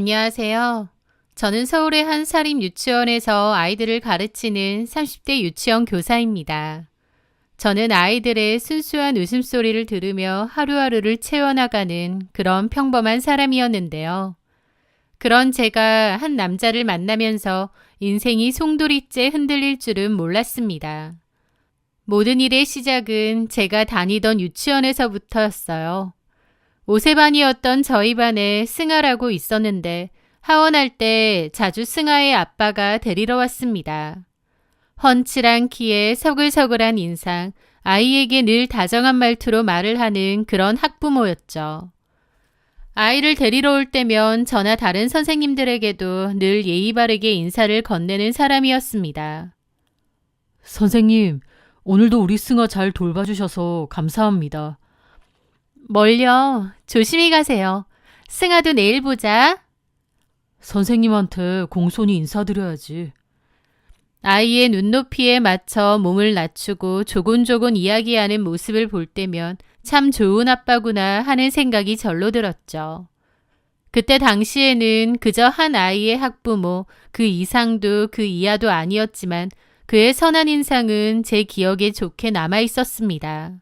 안녕하세요. 저는 서울의 한 사립 유치원에서 아이들을 가르치는 30대 유치원 교사입니다. 저는 아이들의 순수한 웃음소리를 들으며 하루하루를 채워나가는 그런 평범한 사람이었는데요. 그런 제가 한 남자를 만나면서 인생이 송두리째 흔들릴 줄은 몰랐습니다. 모든 일의 시작은 제가 다니던 유치원에서부터였어요. 5세반이었던 저희 반에 승아라고 있었는데 하원할 때 자주 승아의 아빠가 데리러 왔습니다. 훤칠한 키에 서글서글한 인상, 아이에게 늘 다정한 말투로 말을 하는 그런 학부모였죠. 아이를 데리러 올 때면 저나 다른 선생님들에게도 늘 예의 바르게 인사를 건네는 사람이었습니다. 선생님, 오늘도 우리 승아 잘 돌봐주셔서 감사합니다. 멀려. 조심히 가세요. 승아도 내일 보자. 선생님한테 공손히 인사드려야지. 아이의 눈높이에 맞춰 몸을 낮추고 조곤조곤 이야기하는 모습을 볼 때면 참 좋은 아빠구나 하는 생각이 절로 들었죠. 그때 당시에는 그저 한 아이의 학부모, 그 이상도 그 이하도 아니었지만 그의 선한 인상은 제 기억에 좋게 남아 있었습니다.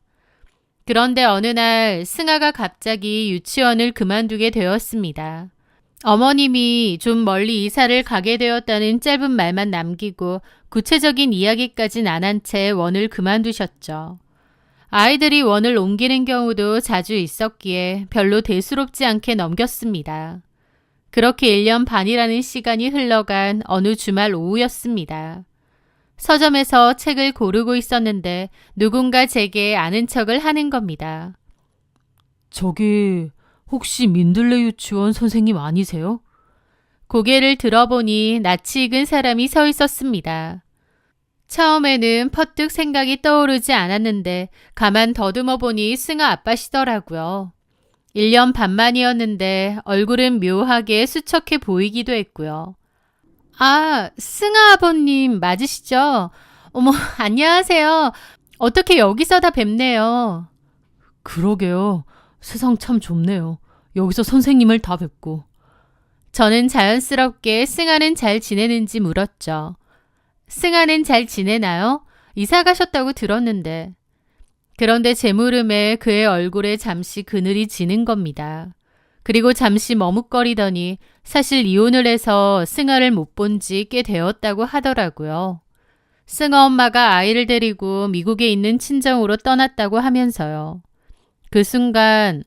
그런데 어느 날 승아가 갑자기 유치원을 그만두게 되었습니다. 어머님이 좀 멀리 이사를 가게 되었다는 짧은 말만 남기고 구체적인 이야기까진 안 한 채 원을 그만두셨죠. 아이들이 원을 옮기는 경우도 자주 있었기에 별로 대수롭지 않게 넘겼습니다. 그렇게 1년 반이라는 시간이 흘러간 어느 주말 오후였습니다. 서점에서 책을 고르고 있었는데 누군가 제게 아는 척을 하는 겁니다. 저기 혹시 민들레 유치원 선생님 아니세요? 고개를 들어보니 낯이 익은 사람이 서 있었습니다. 처음에는 퍼뜩 생각이 떠오르지 않았는데 가만 더듬어 보니 승아 아빠시더라고요. 1년 반만이었는데 얼굴은 묘하게 수척해 보이기도 했고요. 아, 승아 아버님 맞으시죠? 어머, 안녕하세요. 어떻게 여기서 다 뵙네요. 그러게요. 세상 참 좁네요. 여기서 선생님을 다 뵙고. 저는 자연스럽게 승아는 잘 지내는지 물었죠. 승아는 잘 지내나요? 이사 가셨다고 들었는데. 그런데 제 물음에 그의 얼굴에 잠시 그늘이 지는 겁니다. 그리고 잠시 머뭇거리더니 사실 이혼을 해서 승아를 못 본 지 꽤 되었다고 하더라고요. 승아 엄마가 아이를 데리고 미국에 있는 친정으로 떠났다고 하면서요. 그 순간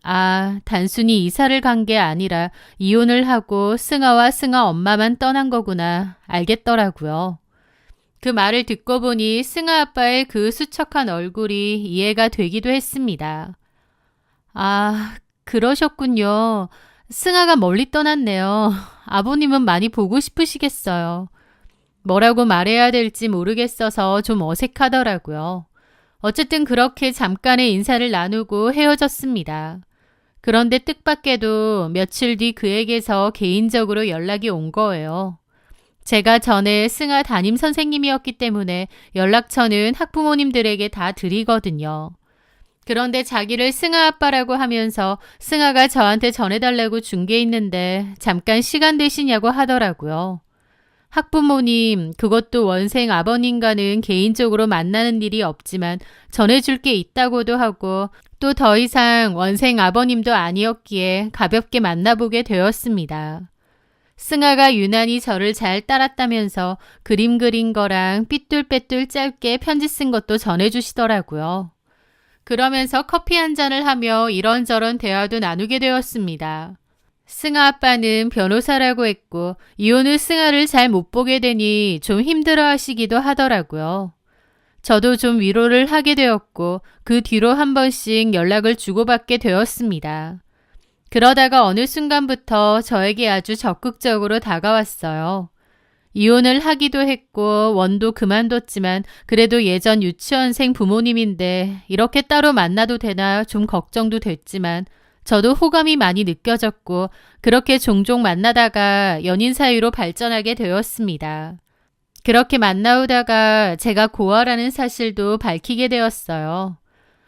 단순히 이사를 간 게 아니라 이혼을 하고 승아와 승아 엄마만 떠난 거구나 알겠더라고요. 그 말을 듣고 보니 승아 아빠의 그 수척한 얼굴이 이해가 되기도 했습니다. 그러셨군요. 승아가 멀리 떠났네요. 아버님은 많이 보고 싶으시겠어요. 뭐라고 말해야 될지 모르겠어서 좀 어색하더라고요. 어쨌든 그렇게 잠깐의 인사를 나누고 헤어졌습니다. 그런데 뜻밖에도 며칠 뒤 그에게서 개인적으로 연락이 온 거예요. 제가 전에 승아 담임 선생님이었기 때문에 연락처는 학부모님들에게 다 드리거든요. 그런데 자기를 승아 아빠라고 하면서 승아가 저한테 전해달라고 준 게 있는데 잠깐 시간 되시냐고 하더라고요. 학부모님, 그것도 원생 아버님과는 개인적으로 만나는 일이 없지만 전해줄 게 있다고도 하고 또 더 이상 원생 아버님도 아니었기에 가볍게 만나보게 되었습니다. 승아가 유난히 저를 잘 따랐다면서 그림 그린 거랑 삐뚤빼뚤 짧게 편지 쓴 것도 전해주시더라고요. 그러면서 커피 한 잔을 하며 이런저런 대화도 나누게 되었습니다. 승아 아빠는 변호사라고 했고 이혼 후 승아를 잘 못 보게 되니 좀 힘들어 하시기도 하더라고요. 저도 좀 위로를 하게 되었고 그 뒤로 한 번씩 연락을 주고받게 되었습니다. 그러다가 어느 순간부터 저에게 아주 적극적으로 다가왔어요. 이혼을 하기도 했고 원도 그만뒀지만 그래도 예전 유치원생 부모님인데 이렇게 따로 만나도 되나 좀 걱정도 됐지만 저도 호감이 많이 느껴졌고 그렇게 종종 만나다가 연인 사이로 발전하게 되었습니다. 그렇게 만나오다가 제가 고아라는 사실도 밝히게 되었어요.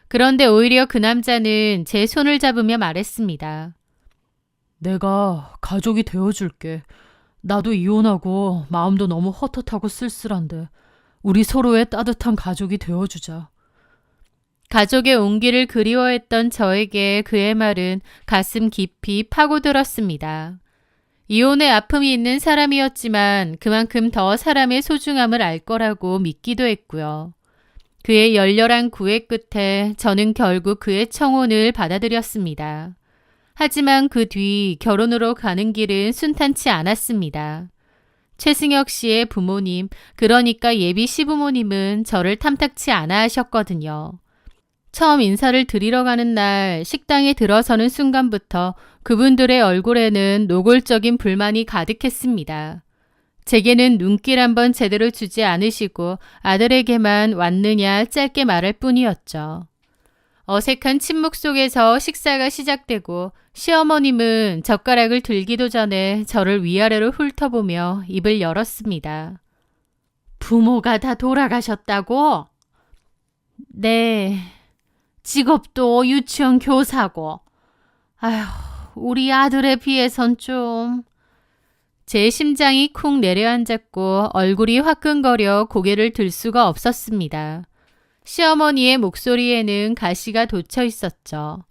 그런데 오히려 그 남자는 제 손을 잡으며 말했습니다. 내가 가족이 되어줄게. 나도 이혼하고 마음도 너무 헛헛하고 쓸쓸한데 우리 서로의 따뜻한 가족이 되어주자. 가족의 온기를 그리워했던 저에게 그의 말은 가슴 깊이 파고들었습니다. 이혼의 아픔이 있는 사람이었지만 그만큼 더 사람의 소중함을 알 거라고 믿기도 했고요. 그의 열렬한 구애 끝에 저는 결국 그의 청혼을 받아들였습니다. 하지만 그 뒤 결혼으로 가는 길은 순탄치 않았습니다. 최승혁 씨의 부모님, 그러니까 예비 시부모님은 저를 탐탁치 않아 하셨거든요. 처음 인사를 드리러 가는 날 식당에 들어서는 순간부터 그분들의 얼굴에는 노골적인 불만이 가득했습니다. 제게는 눈길 한번 제대로 주지 않으시고 아들에게만 왔느냐 짧게 말할 뿐이었죠. 어색한 침묵 속에서 식사가 시작되고 시어머님은 젓가락을 들기도 전에 저를 위아래로 훑어보며 입을 열었습니다. 부모가 다 돌아가셨다고? 네. 직업도 유치원 교사고. 아휴, 우리 아들에 비해선 좀... 제 심장이 쿵 내려앉았고 얼굴이 화끈거려 고개를 들 수가 없었습니다. 시어머니의 목소리에는 가시가 돋쳐 있었죠.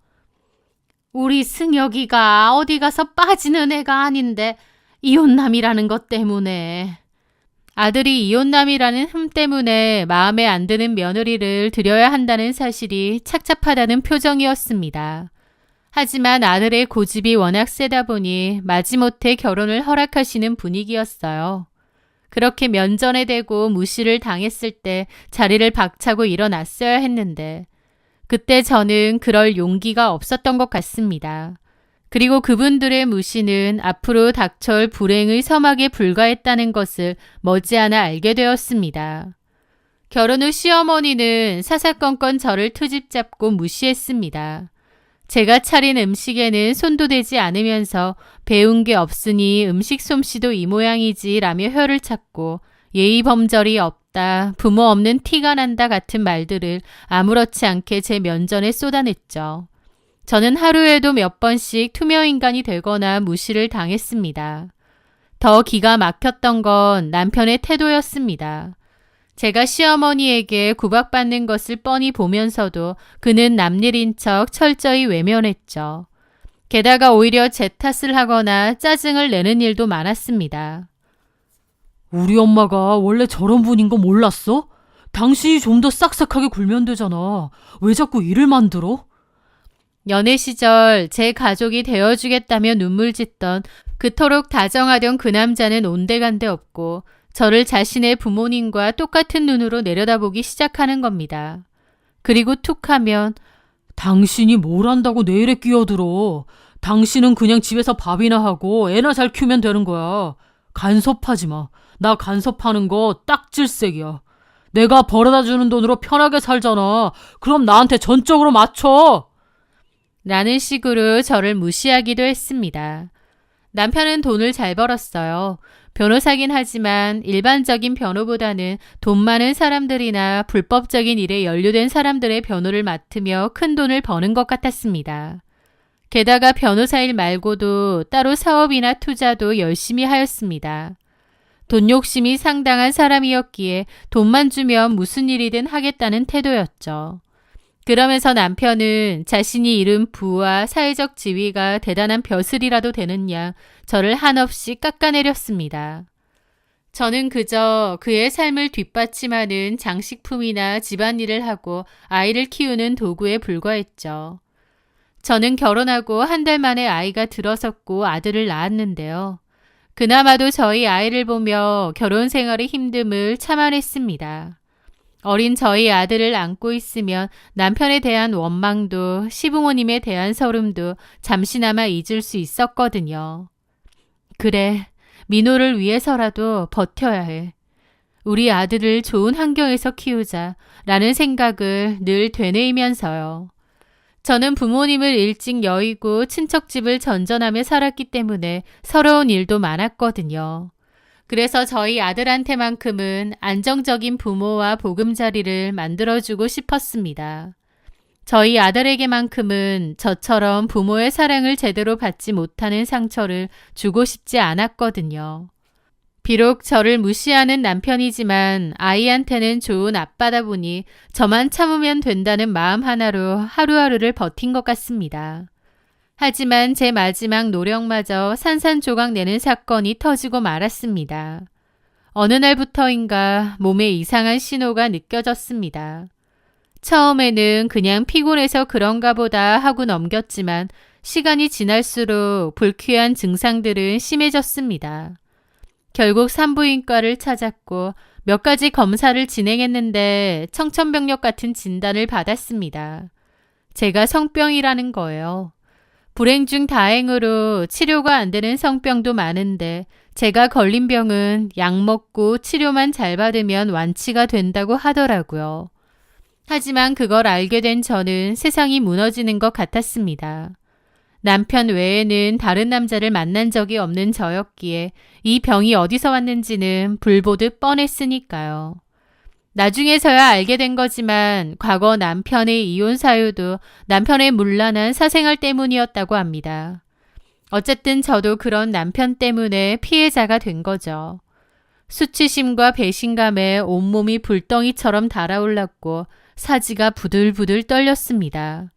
우리 승혁이가 어디 가서 빠지는 애가 아닌데 이혼남이라는 것 때문에. 아들이 이혼남이라는 흠 때문에 마음에 안 드는 며느리를 들여야 한다는 사실이 착잡하다는 표정이었습니다. 하지만 아들의 고집이 워낙 세다 보니 마지못해 결혼을 허락하시는 분위기였어요. 그렇게 면전에 대고 무시를 당했을 때 자리를 박차고 일어났어야 했는데 그때 저는 그럴 용기가 없었던 것 같습니다. 그리고 그분들의 무시는 앞으로 닥쳐올 불행의 서막에 불과했다는 것을 머지않아 알게 되었습니다. 결혼 후 시어머니는 사사건건 저를 트집 잡고 무시했습니다. 제가 차린 음식에는 손도 대지 않으면서 배운 게 없으니 음식 솜씨도 이 모양이지 라며 혀를 찾고 예의 범절이 없다, 부모 없는 티가 난다 같은 말들을 아무렇지 않게 제 면전에 쏟아냈죠. 저는 하루에도 몇 번씩 투명인간이 되거나 무시를 당했습니다. 더 기가 막혔던 건 남편의 태도였습니다. 제가 시어머니에게 구박받는 것을 뻔히 보면서도 그는 남일인 척 철저히 외면했죠. 게다가 오히려 제 탓을 하거나 짜증을 내는 일도 많았습니다. 우리 엄마가 원래 저런 분인 거 몰랐어? 당신이 좀 더 싹싹하게 굴면 되잖아. 왜 자꾸 일을 만들어? 연애 시절 제 가족이 되어주겠다며 눈물 짓던 그토록 다정하던 그 남자는 온데간데 없고 저를 자신의 부모님과 똑같은 눈으로 내려다보기 시작하는 겁니다. 그리고 툭 하면 당신이 뭘 안다고 내 일에 끼어들어. 당신은 그냥 집에서 밥이나 하고 애나 잘 키우면 되는 거야. 간섭하지 마. 나 간섭하는 거 딱 질색이야. 내가 벌어다 주는 돈으로 편하게 살잖아. 그럼 나한테 전적으로 맞춰. 라는 식으로 저를 무시하기도 했습니다. 남편은 돈을 잘 벌었어요. 변호사긴 하지만 일반적인 변호보다는 돈 많은 사람들이나 불법적인 일에 연루된 사람들의 변호를 맡으며 큰 돈을 버는 것 같았습니다. 게다가 변호사 일 말고도 따로 사업이나 투자도 열심히 하였습니다. 돈 욕심이 상당한 사람이었기에 돈만 주면 무슨 일이든 하겠다는 태도였죠. 그러면서 남편은 자신이 이룬 부와 사회적 지위가 대단한 벼슬이라도 되는 양 저를 한없이 깎아내렸습니다. 저는 그저 그의 삶을 뒷받침하는 장식품이나 집안일을 하고 아이를 키우는 도구에 불과했죠. 저는 결혼하고 한 달 만에 아이가 들어섰고 아들을 낳았는데요. 그나마도 저희 아이를 보며 결혼 생활의 힘듦을 참아냈습니다. 어린 저희 아들을 안고 있으면 남편에 대한 원망도 시부모님에 대한 서름도 잠시나마 잊을 수 있었거든요. 그래, 민호를 위해서라도 버텨야 해. 우리 아들을 좋은 환경에서 키우자 라는 생각을 늘 되뇌이면서요. 저는 부모님을 일찍 여의고 친척집을 전전하며 살았기 때문에 서러운 일도 많았거든요. 그래서 저희 아들한테만큼은 안정적인 부모와 보금자리를 만들어주고 싶었습니다. 저희 아들에게만큼은 저처럼 부모의 사랑을 제대로 받지 못하는 상처를 주고 싶지 않았거든요. 비록 저를 무시하는 남편이지만 아이한테는 좋은 아빠다 보니 저만 참으면 된다는 마음 하나로 하루하루를 버틴 것 같습니다. 하지만 제 마지막 노력마저 산산조각 내는 사건이 터지고 말았습니다. 어느 날부터인가 몸에 이상한 신호가 느껴졌습니다. 처음에는 그냥 피곤해서 그런가 보다 하고 넘겼지만 시간이 지날수록 불쾌한 증상들은 심해졌습니다. 결국 산부인과를 찾았고 몇 가지 검사를 진행했는데 청천벽력 같은 진단을 받았습니다. 제가 성병이라는 거예요. 불행 중 다행으로 치료가 안 되는 성병도 많은데 제가 걸린 병은 약 먹고 치료만 잘 받으면 완치가 된다고 하더라고요. 하지만 그걸 알게 된 저는 세상이 무너지는 것 같았습니다. 남편 외에는 다른 남자를 만난 적이 없는 저였기에 이 병이 어디서 왔는지는 불보듯 뻔했으니까요. 나중에서야 알게 된 거지만 과거 남편의 이혼 사유도 남편의 문란한 사생활 때문이었다고 합니다. 어쨌든 저도 그런 남편 때문에 피해자가 된 거죠. 수치심과 배신감에 온몸이 불덩이처럼 달아올랐고 사지가 부들부들 떨렸습니다.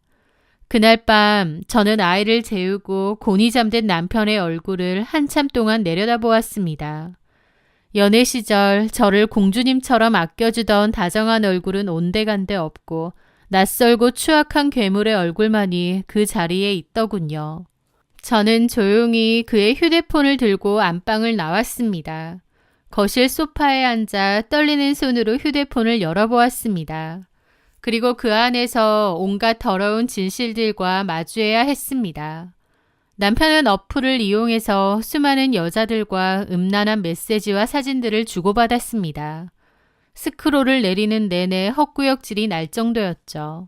그날 밤 저는 아이를 재우고 곤히 잠든 남편의 얼굴을 한참 동안 내려다보았습니다. 연애 시절 저를 공주님처럼 아껴주던 다정한 얼굴은 온데간데 없고 낯설고 추악한 괴물의 얼굴만이 그 자리에 있더군요. 저는 조용히 그의 휴대폰을 들고 안방을 나왔습니다. 거실 소파에 앉아 떨리는 손으로 휴대폰을 열어보았습니다. 그리고 그 안에서 온갖 더러운 진실들과 마주해야 했습니다. 남편은 어플을 이용해서 수많은 여자들과 음란한 메시지와 사진들을 주고받았습니다. 스크롤을 내리는 내내 헛구역질이 날 정도였죠.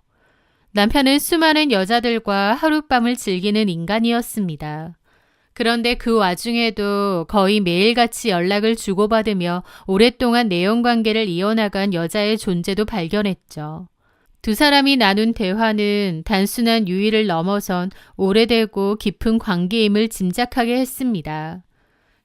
남편은 수많은 여자들과 하룻밤을 즐기는 인간이었습니다. 그런데 그 와중에도 거의 매일같이 연락을 주고받으며 오랫동안 내연관계를 이어나간 여자의 존재도 발견했죠. 두 사람이 나눈 대화는 단순한 유의를 넘어선 오래되고 깊은 관계임을 짐작하게 했습니다.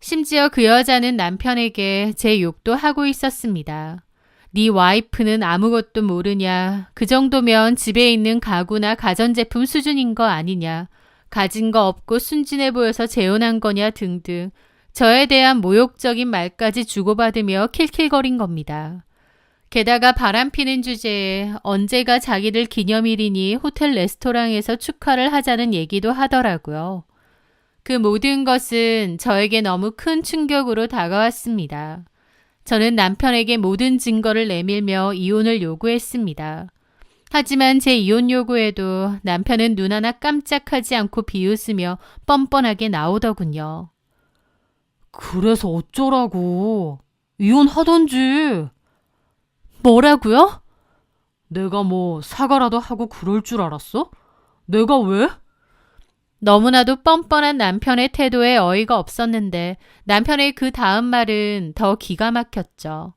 심지어 그 여자는 남편에게 제 욕도 하고 있었습니다. 네 와이프는 아무것도 모르냐. 그 정도면 집에 있는 가구나 가전제품 수준인 거 아니냐. 가진 거 없고 순진해 보여서 재혼한 거냐 등등 저에 대한 모욕적인 말까지 주고받으며 킬킬거린 겁니다. 게다가 바람피는 주제에 언제가 자기들 기념일이니 호텔 레스토랑에서 축하를 하자는 얘기도 하더라고요. 그 모든 것은 저에게 너무 큰 충격으로 다가왔습니다. 저는 남편에게 모든 증거를 내밀며 이혼을 요구했습니다. 하지만 제 이혼 요구에도 남편은 눈 하나 깜짝하지 않고 비웃으며 뻔뻔하게 나오더군요. 그래서 어쩌라고. 이혼하던지. 뭐라고요? 내가 뭐 사과라도 하고 그럴 줄 알았어? 내가 왜? 너무나도 뻔뻔한 남편의 태도에 어이가 없었는데 남편의 그 다음 말은 더 기가 막혔죠.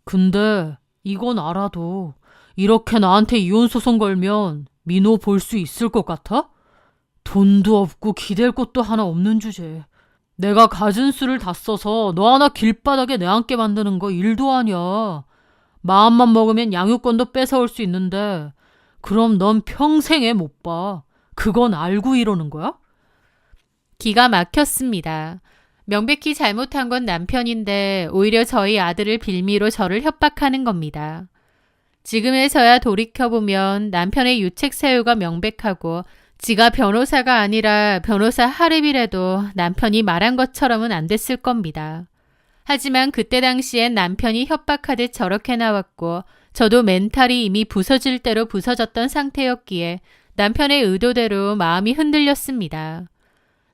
근데 이건 알아도 이렇게 나한테 이혼소송 걸면 민호 볼 수 있을 것 같아? 돈도 없고 기댈 곳도 하나 없는 주제. 내가 가진 수를 다 써서 너 하나 길바닥에 내앉게 만드는 거 일도 아니야. 마음만 먹으면 양육권도 뺏어올 수 있는데 그럼 넌 평생에 못 봐. 그건 알고 이러는 거야? 기가 막혔습니다. 명백히 잘못한 건 남편인데 오히려 저희 아들을 빌미로 저를 협박하는 겁니다. 지금에서야 돌이켜보면 남편의 유책 사유가 명백하고 지가 변호사가 아니라 변호사 하랩이라도 남편이 말한 것처럼은 안 됐을 겁니다. 하지만 그때 당시엔 남편이 협박하듯 저렇게 나왔고 저도 멘탈이 이미 부서질 대로 부서졌던 상태였기에 남편의 의도대로 마음이 흔들렸습니다.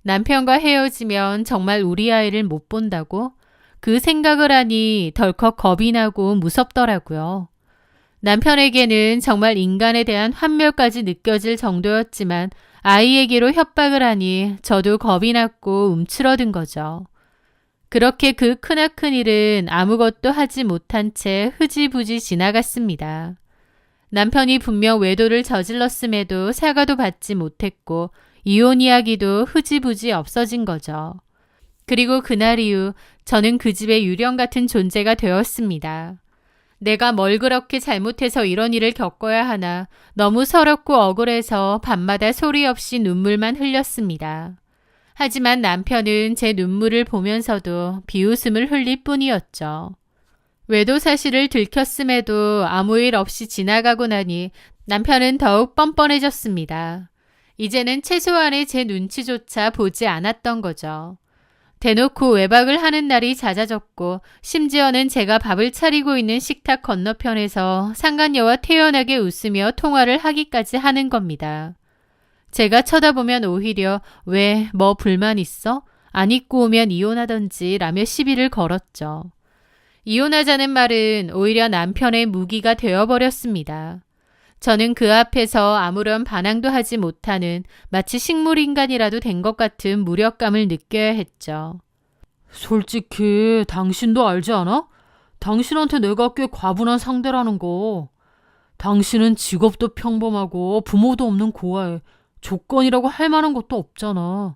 남편과 헤어지면 정말 우리 아이를 못 본다고? 그 생각을 하니 덜컥 겁이 나고 무섭더라고요. 남편에게는 정말 인간에 대한 환멸까지 느껴질 정도였지만 아이에게로 협박을 하니 저도 겁이 났고 움츠러든 거죠. 그렇게 그 크나큰 일은 아무것도 하지 못한 채 흐지부지 지나갔습니다. 남편이 분명 외도를 저질렀음에도 사과도 받지 못했고 이혼 이야기도 흐지부지 없어진 거죠. 그리고 그날 이후 저는 그 집의 유령 같은 존재가 되었습니다. 내가 뭘 그렇게 잘못해서 이런 일을 겪어야 하나 너무 서럽고 억울해서 밤마다 소리 없이 눈물만 흘렸습니다. 하지만 남편은 제 눈물을 보면서도 비웃음을 흘릴 뿐이었죠. 외도 사실을 들켰음에도 아무 일 없이 지나가고 나니 남편은 더욱 뻔뻔해졌습니다. 이제는 최소한의 제 눈치조차 보지 않았던 거죠. 대놓고 외박을 하는 날이 잦아졌고 심지어는 제가 밥을 차리고 있는 식탁 건너편에서 상간녀와 태연하게 웃으며 통화를 하기까지 하는 겁니다. 제가 쳐다보면 오히려 왜 뭐 불만 있어? 안 입고 오면 이혼하던지 라며 시비를 걸었죠. 이혼하자는 말은 오히려 남편의 무기가 되어버렸습니다. 저는 그 앞에서 아무런 반항도 하지 못하는 마치 식물인간이라도 된 것 같은 무력감을 느껴야 했죠. 솔직히 당신도 알지 않아? 당신한테 내가 꽤 과분한 상대라는 거. 당신은 직업도 평범하고 부모도 없는 고아에 조건이라고 할 만한 것도 없잖아.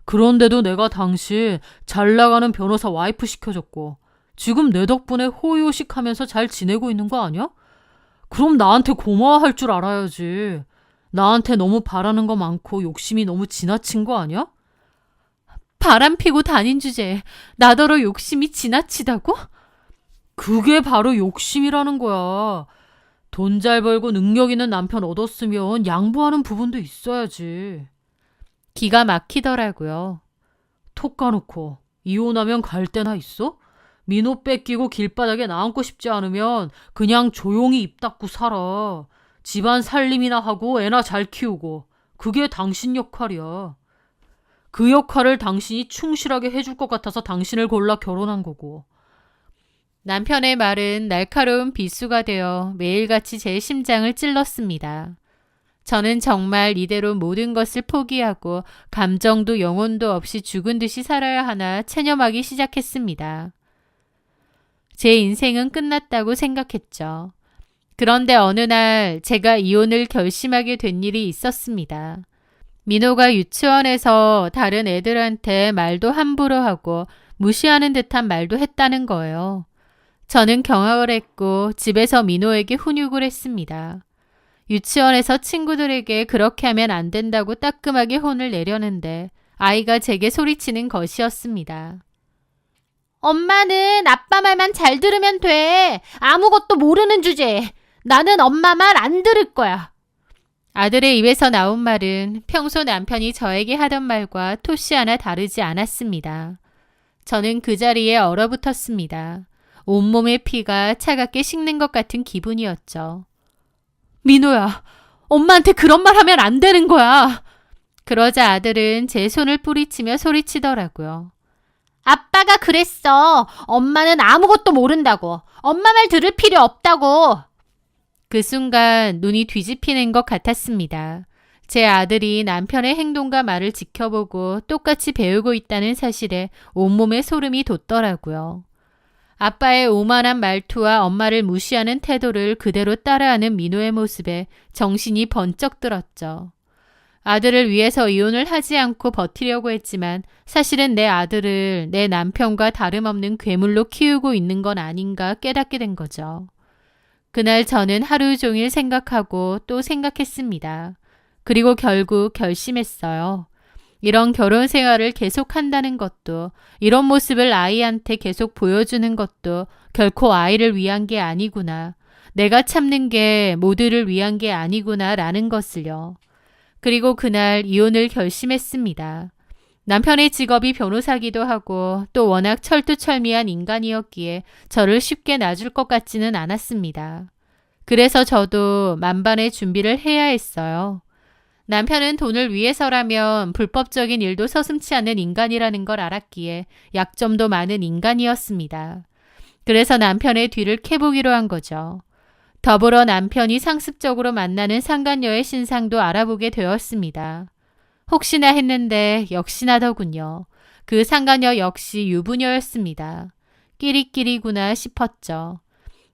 그런데도 내가 당신 잘 나가는 변호사 와이프 시켜줬고 지금 내 덕분에 호의호식하면서 잘 지내고 있는 거 아니야? 그럼 나한테 고마워할 줄 알아야지. 나한테 너무 바라는 거 많고 욕심이 너무 지나친 거 아니야? 바람 피고 다닌 주제에 나더러 욕심이 지나치다고? 그게 바로 욕심이라는 거야. 돈 잘 벌고 능력 있는 남편 얻었으면 양보하는 부분도 있어야지. 기가 막히더라고요. 톡 까놓고 이혼하면 갈 데나 있어? 민호 뺏기고 길바닥에 나앉고 싶지 않으면 그냥 조용히 입 닫고 살아. 집안 살림이나 하고 애나 잘 키우고. 그게 당신 역할이야. 그 역할을 당신이 충실하게 해줄 것 같아서 당신을 골라 결혼한 거고. 남편의 말은 날카로운 비수가 되어 매일같이 제 심장을 찔렀습니다. 저는 정말 이대로 모든 것을 포기하고 감정도 영혼도 없이 죽은 듯이 살아야 하나 체념하기 시작했습니다. 제 인생은 끝났다고 생각했죠. 그런데 어느 날 제가 이혼을 결심하게 된 일이 있었습니다. 민호가 유치원에서 다른 애들한테 말도 함부로 하고 무시하는 듯한 말도 했다는 거예요. 저는 경악을 했고 집에서 민호에게 훈육을 했습니다. 유치원에서 친구들에게 그렇게 하면 안 된다고 따끔하게 혼을 내려는데 아이가 제게 소리치는 것이었습니다. 엄마는 아빠 말만 잘 들으면 돼. 아무것도 모르는 주제에. 나는 엄마 말 안 들을 거야. 아들의 입에서 나온 말은 평소 남편이 저에게 하던 말과 토시 하나 다르지 않았습니다. 저는 그 자리에 얼어붙었습니다. 온몸의 피가 차갑게 식는 것 같은 기분이었죠. 민호야, 엄마한테 그런 말 하면 안 되는 거야. 그러자 아들은 제 손을 뿌리치며 소리치더라고요. 아빠가 그랬어. 엄마는 아무것도 모른다고. 엄마 말 들을 필요 없다고. 그 순간 눈이 뒤집히는 것 같았습니다. 제 아들이 남편의 행동과 말을 지켜보고 똑같이 배우고 있다는 사실에 온몸에 소름이 돋더라고요. 아빠의 오만한 말투와 엄마를 무시하는 태도를 그대로 따라하는 민호의 모습에 정신이 번쩍 들었죠. 아들을 위해서 이혼을 하지 않고 버티려고 했지만 사실은 내 아들을 내 남편과 다름없는 괴물로 키우고 있는 건 아닌가 깨닫게 된 거죠. 그날 저는 하루 종일 생각하고 또 생각했습니다. 그리고 결국 결심했어요. 이런 결혼 생활을 계속한다는 것도, 이런 모습을 아이한테 계속 보여주는 것도 결코 아이를 위한 게 아니구나. 내가 참는 게 모두를 위한 게 아니구나라는 것을요. 그리고 그날 이혼을 결심했습니다. 남편의 직업이 변호사기도 하고 또 워낙 철두철미한 인간이었기에 저를 쉽게 놔줄 것 같지는 않았습니다. 그래서 저도 만반의 준비를 해야 했어요. 남편은 돈을 위해서라면 불법적인 일도 서슴지 않는 인간이라는 걸 알았기에 약점도 많은 인간이었습니다. 그래서 남편의 뒤를 캐보기로 한 거죠. 더불어 남편이 상습적으로 만나는 상간녀의 신상도 알아보게 되었습니다. 혹시나 했는데 역시나더군요. 그 상간녀 역시 유부녀였습니다. 끼리끼리구나 싶었죠.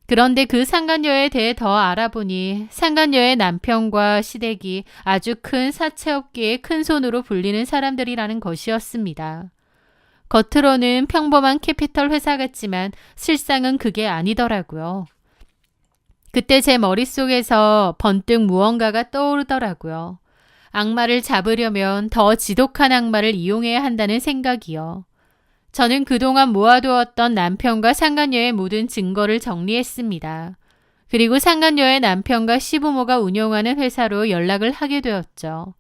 그런데 그 상간녀에 대해 더 알아보니 상간녀의 남편과 시댁이 아주 큰 사채업계의 큰손으로 불리는 사람들이라는 것이었습니다. 겉으로는 평범한 캐피털 회사 같지만 실상은 그게 아니더라고요. 그때 제 머릿속에서 번뜩 무언가가 떠오르더라고요. 악마를 잡으려면 더 지독한 악마를 이용해야 한다는 생각이요. 저는 그동안 모아두었던 남편과 상간녀의 모든 증거를 정리했습니다. 그리고 상간녀의 남편과 시부모가 운영하는 회사로 연락을 하게 되었죠.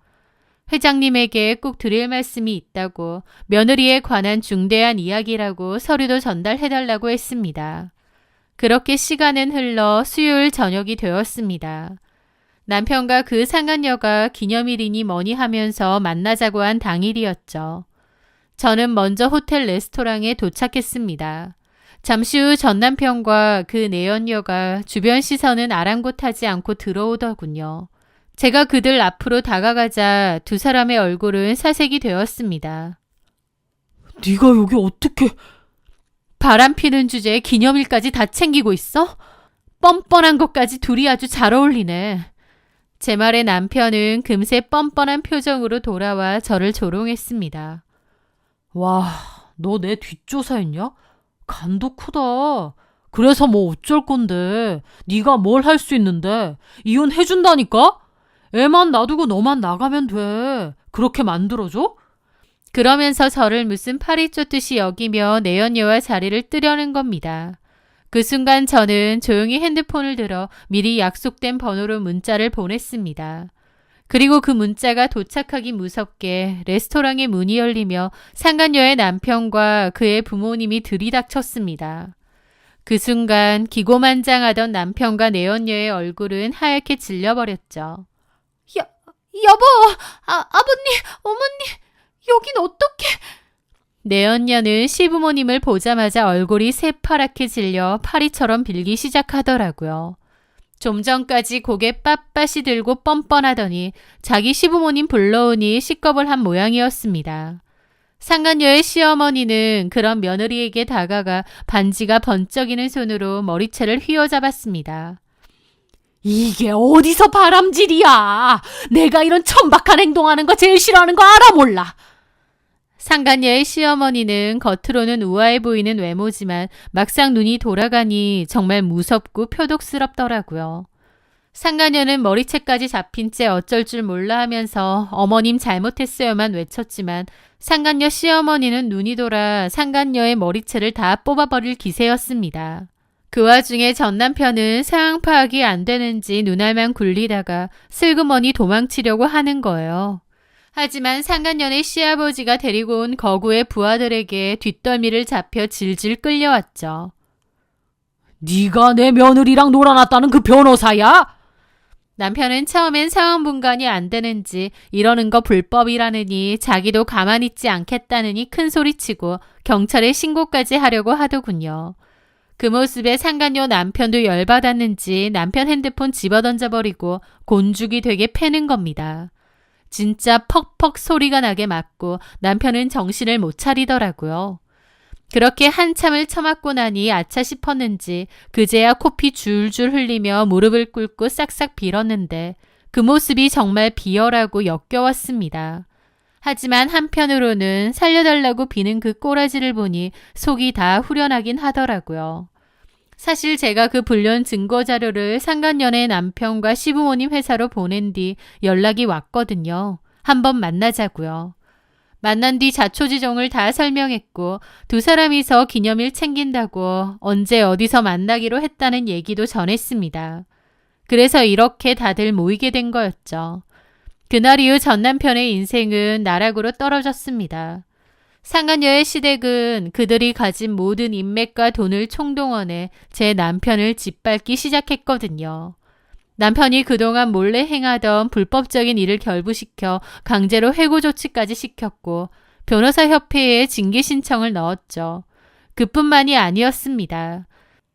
회장님에게 꼭 드릴 말씀이 있다고 며느리에 관한 중대한 이야기라고 서류도 전달해달라고 했습니다. 그렇게 시간은 흘러 수요일 저녁이 되었습니다. 남편과 그 상간녀가 기념일이니 뭐니 하면서 만나자고 한 당일이었죠. 저는 먼저 호텔 레스토랑에 도착했습니다. 잠시 후 전 남편과 그 내연녀가 주변 시선은 아랑곳하지 않고 들어오더군요. 제가 그들 앞으로 다가가자 두 사람의 얼굴은 사색이 되었습니다. 네가 여기 어떻게... 바람 피는 주제에 기념일까지 다 챙기고 있어? 뻔뻔한 것까지 둘이 아주 잘 어울리네. 제 말에 남편은 금세 뻔뻔한 표정으로 돌아와 저를 조롱했습니다. 와, 너 내 뒷조사했냐? 간도 크다. 그래서 뭐 어쩔 건데. 네가 뭘 할 수 있는데. 이혼해준다니까? 애만 놔두고 너만 나가면 돼. 그렇게 만들어줘? 그러면서 저를 무슨 파리 쫓듯이 여기며 내연녀와 자리를 뜨려는 겁니다. 그 순간 저는 조용히 핸드폰을 들어 미리 약속된 번호로 문자를 보냈습니다. 그리고 그 문자가 도착하기 무섭게 레스토랑의 문이 열리며 상간녀의 남편과 그의 부모님이 들이닥쳤습니다. 그 순간 기고만장하던 남편과 내연녀의 얼굴은 하얗게 질려버렸죠. 여보, 아버님, 어머니, 여긴 어떻게... 내연녀는 시부모님을 보자마자 얼굴이 새파랗게 질려 파리처럼 빌기 시작하더라고요. 좀 전까지 고개 빳빳이 들고 뻔뻔하더니 자기 시부모님 불러오니 식겁을 한 모양이었습니다. 상간녀의 시어머니는 그런 며느리에게 다가가 반지가 번쩍이는 손으로 머리채를 휘어잡았습니다. 이게 어디서 바람질이야. 내가 이런 천박한 행동하는 거 제일 싫어하는 거 알아 몰라. 상간녀의 시어머니는 겉으로는 우아해 보이는 외모지만 막상 눈이 돌아가니 정말 무섭고 표독스럽더라고요. 상간녀는 머리채까지 잡힌 채 어쩔 줄 몰라 하면서 어머님 잘못했어요만 외쳤지만 상간녀 시어머니는 눈이 돌아 상간녀의 머리채를 다 뽑아버릴 기세였습니다. 그 와중에 전 남편은 상황 파악이 안 되는지 눈알만 굴리다가 슬그머니 도망치려고 하는 거예요. 하지만 상간녀의 시아버지가 데리고 온 거구의 부하들에게 뒷덜미를 잡혀 질질 끌려왔죠. 네가 내 며느리랑 놀아놨다는 그 변호사야? 남편은 처음엔 상황 분간이 안 되는지 이러는 거 불법이라느니 자기도 가만히 있지 않겠다느니 큰소리치고 경찰에 신고까지 하려고 하더군요. 그 모습에 상간녀 남편도 열받았는지 남편 핸드폰 집어던져버리고 곤죽이 되게 패는 겁니다. 진짜 퍽퍽 소리가 나게 맞고 남편은 정신을 못 차리더라고요. 그렇게 한참을 처맞고 나니 아차 싶었는지 그제야 코피 줄줄 흘리며 무릎을 꿇고 싹싹 빌었는데 그 모습이 정말 비열하고 역겨웠습니다. 하지만 한편으로는 살려달라고 비는 그 꼬라지를 보니 속이 다 후련하긴 하더라고요. 사실 제가 그 불륜 증거자료를 상간녀의 남편과 시부모님 회사로 보낸 뒤 연락이 왔거든요. 한번 만나자고요. 만난 뒤 자초지종을 다 설명했고 두 사람이서 기념일 챙긴다고 언제 어디서 만나기로 했다는 얘기도 전했습니다. 그래서 이렇게 다들 모이게 된 거였죠. 그날 이후 전 남편의 인생은 나락으로 떨어졌습니다. 상간녀의 시댁은 그들이 가진 모든 인맥과 돈을 총동원해 제 남편을 짓밟기 시작했거든요. 남편이 그동안 몰래 행하던 불법적인 일을 결부시켜 강제로 해고 조치까지 시켰고 변호사협회에 징계 신청을 넣었죠. 그뿐만이 아니었습니다.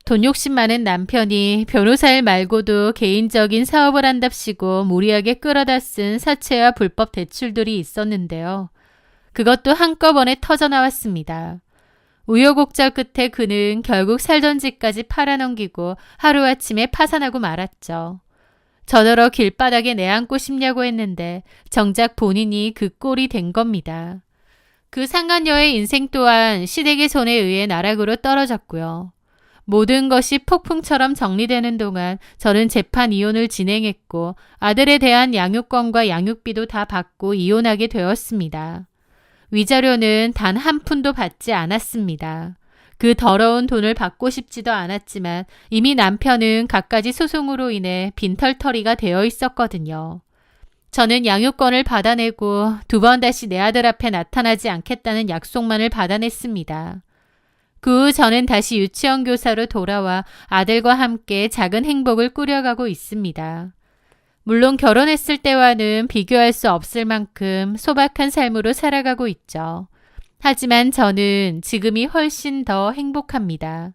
돈 욕심 많은 남편이 변호사 일 말고도 개인적인 사업을 한답시고 무리하게 끌어다 쓴 사채와 불법 대출들이 있었는데요. 그것도 한꺼번에 터져나왔습니다. 우여곡절 끝에 그는 결국 살던 집까지 팔아넘기고 하루아침에 파산하고 말았죠. 저더러 길바닥에 내앉고 싶냐고 했는데 정작 본인이 그 꼴이 된 겁니다. 그 상간녀의 인생 또한 시댁의 손에 의해 나락으로 떨어졌고요. 모든 것이 폭풍처럼 정리되는 동안 저는 재판 이혼을 진행했고 아들에 대한 양육권과 양육비도 다 받고 이혼하게 되었습니다. 위자료는 단 한 푼도 받지 않았습니다. 그 더러운 돈을 받고 싶지도 않았지만 이미 남편은 갖가지 소송으로 인해 빈털터리가 되어 있었거든요. 저는 양육권을 받아내고 2번 다시 내 아들 앞에 나타나지 않겠다는 약속만을 받아냈습니다. 그 후 저는 다시 유치원 교사로 돌아와 아들과 함께 작은 행복을 꾸려가고 있습니다. 물론 결혼했을 때와는 비교할 수 없을 만큼 소박한 삶으로 살아가고 있죠. 하지만 저는 지금이 훨씬 더 행복합니다.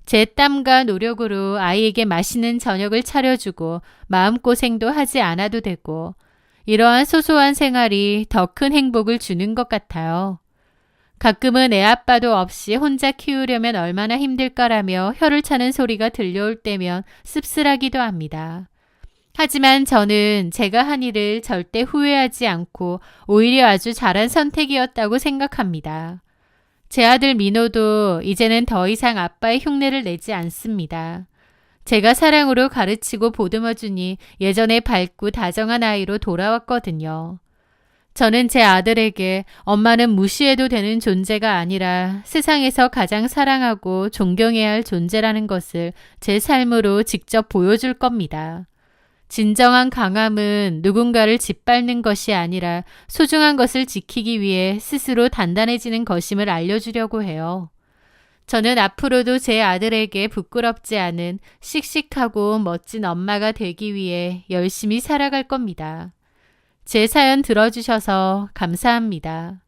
제 땀과 노력으로 아이에게 맛있는 저녁을 차려주고 마음고생도 하지 않아도 되고 이러한 소소한 생활이 더 큰 행복을 주는 것 같아요. 가끔은 애 아빠도 없이 혼자 키우려면 얼마나 힘들까라며 혀를 차는 소리가 들려올 때면 씁쓸하기도 합니다. 하지만 저는 제가 한 일을 절대 후회하지 않고 오히려 아주 잘한 선택이었다고 생각합니다. 제 아들 민호도 이제는 더 이상 아빠의 흉내를 내지 않습니다. 제가 사랑으로 가르치고 보듬어주니 예전에 밝고 다정한 아이로 돌아왔거든요. 저는 제 아들에게 엄마는 무시해도 되는 존재가 아니라 세상에서 가장 사랑하고 존경해야 할 존재라는 것을 제 삶으로 직접 보여줄 겁니다. 진정한 강함은 누군가를 짓밟는 것이 아니라 소중한 것을 지키기 위해 스스로 단단해지는 것임을 알려주려고 해요. 저는 앞으로도 제 아들에게 부끄럽지 않은 씩씩하고 멋진 엄마가 되기 위해 열심히 살아갈 겁니다. 제 사연 들어주셔서 감사합니다.